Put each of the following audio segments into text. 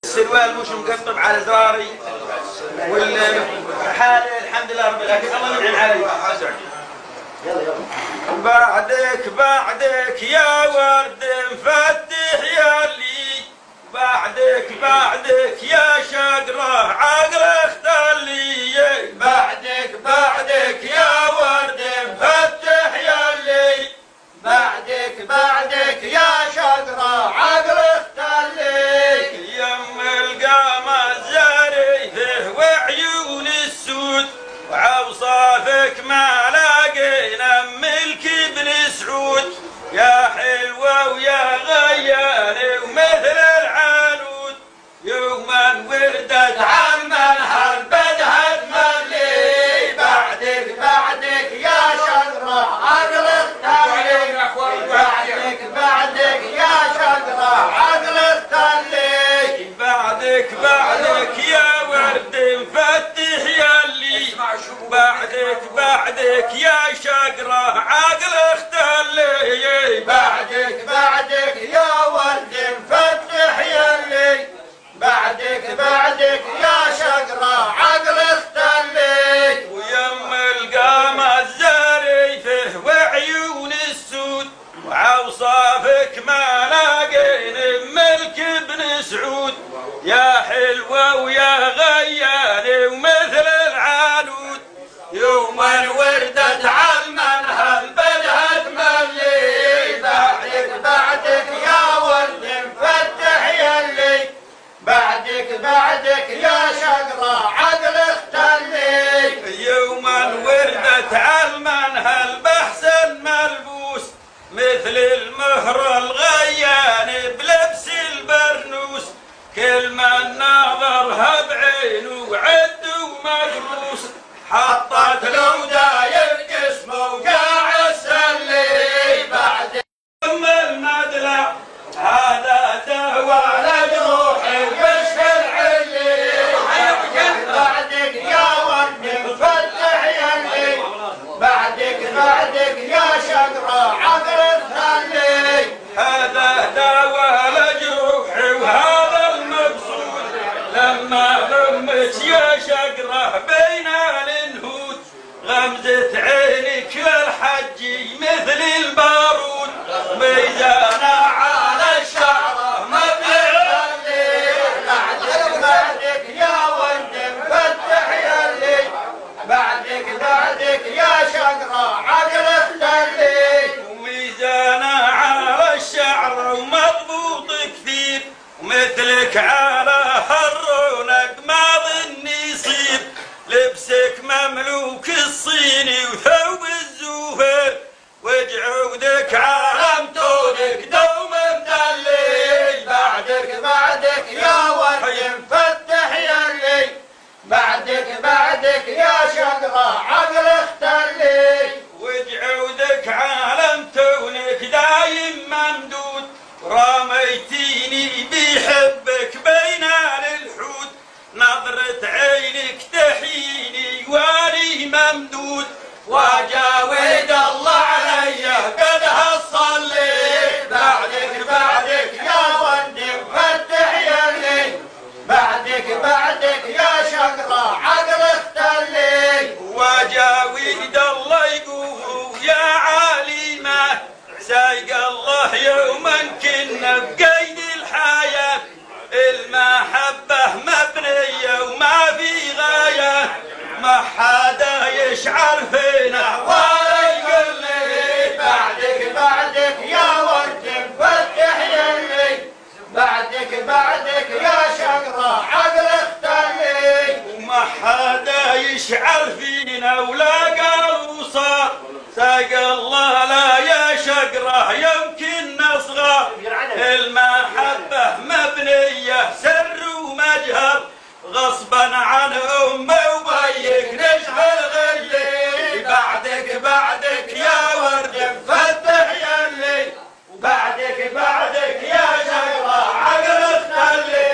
السروال مش مقطب على زراري والحال الحمد لله رب العالمين. الله ينعم علي. بعدك يا ورد مفتح يا لي، بعدك يا شقره عقل اختلي، بعدك يا ورد مفتح يا لي، بعدك يا شقره عقل اختلي، يم القمر زريفه وعيون السود وعوصافك ما لاقينا ملك ابن سعود، يا حلوة ويا غياني ومثل العنود، يوما وردت عمنها البدهة تملي، بعدك يا شقرة عقل اختلي، بعدك يا شقرة عقل اختلي، بعدك يا ورد مفتح ياللي، بعدك يا شقرة عقل اختلي، بعدك يا ورد مفتح ياللي، بعدك يا شقرة عقل اختلي، ويم القمر زريفه وعيون السود وعوصافك ما لاقين ملك ابن سعود، يا حلوة ويا غياني ومثل العنود، يوما وردت عالمنها البدهة تملي، بعدك يا ورد مفتح ياللي، بعدك يا شقرة عقل اختلي، يوما وردت عالمنها البحسن ملبوس مثل المهر الغيان بلبس البرنوس، كل من ناظرها بعينه وعد ومدروس، حطت له داير جسمه وقاع السلي، بعد ثم المدلع هذا دواء لجروحي ويشفي العلي، بعدك يا ورد مفتح ياللي، بعدك يا شقرة عقل الثلي، هذا دواء لجروحي وهذا المقصود، لما لمت يا شقرة بين الانهود، غمزة عينك للحجي مثل البارود، ميزانها على الشعر مبلع اللي، بعدك يا ورد مفتح ياللي، بعدك يا شقرة عقل اختلي، وميزانها على الشعر ومضبوط كثير، ومثلك على هالرونق ما ظن يصير، لبسك مملوك الصيني وثوب الزوفر، وجعودك علمتونك دوم مدلي، بعدك يا ورد مفتح ياللي، بعدك يا شقرة عقل اختلي، وجعودك علمتونك دايم ممدود، رميتيني بحبك بين الحوت، نظرة عينك تحيني واني ممدود، وجاود الله علي قدها الصلي، بعدك يا ورد مفتح ياللي، بعدك يا شقرة عقل اختلي، وجاود الله يقول يا عالمة سايق الله يوما كنا بقيد الحياة، المحبة مبنية وما في غاية، ما حدا يشعر فينا ولا يقول لي، بعدك يا ورد مفتح ياللي، بعدك يا شقرة عقل اختلي، وما حدا يشعر فينا ولا قالوا صار، ساق الله لا يا شقرة يمكن نصغر، المحبة مبنية سر ومجهر، غصبا عن أمي وبيك نشعل غلي، بعدك يا ورد مفتح ياللي، بعدك يا شقرة عقل اختلي،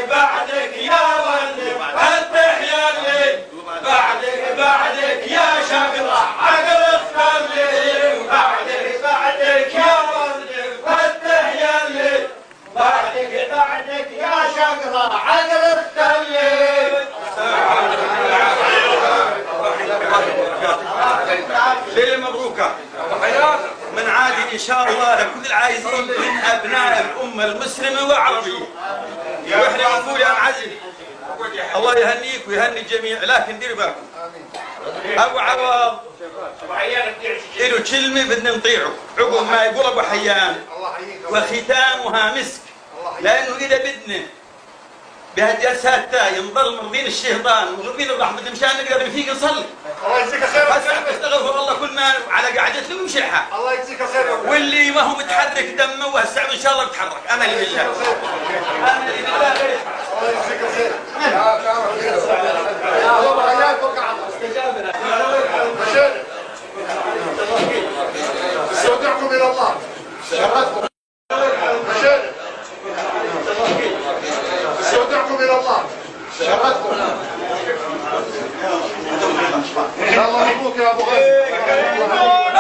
بعدك يا ورد مفتح ياللي، بعدك يا شقرة عقل اختلي، بعدك يا ورد مفتح ياللي، بعدك يا شقرة شقرة عقل اختلي. ليلة مبروكة من عادي إن شاء الله لكل العايزين من أبناء الأمة المسلمة والعربية. وإحنا نقول يا معزز الله يهنيك ويهني الجميع، لكن دير بالكم أبو عوض له كلمة بدنا نطيعه عقب ما يقول أبو حيان وختامها مسك، لأنه إذا بدنا بهالجلسات تاعي نضل مرضين الشيطان ومرضين الرحمة مشان نقدر نفيق نصلي. الله يجزيك خير. بس استغفر الله كل ما على قعدته ويمشي الحال. الله يجزيك خير. واللي ما هو متحرك دمه وهالسعد ان شاء الله بيتحرك. املي بالله. املي بالله. الله يجزيك خير. يا الله حياك وقع استجابنا. مشاهد. استودعكم الى الله. شرفتكم. مشاهد. استودعكم الى الله. شرفتكم. ان شاء الله مبروك يا ابو غالي.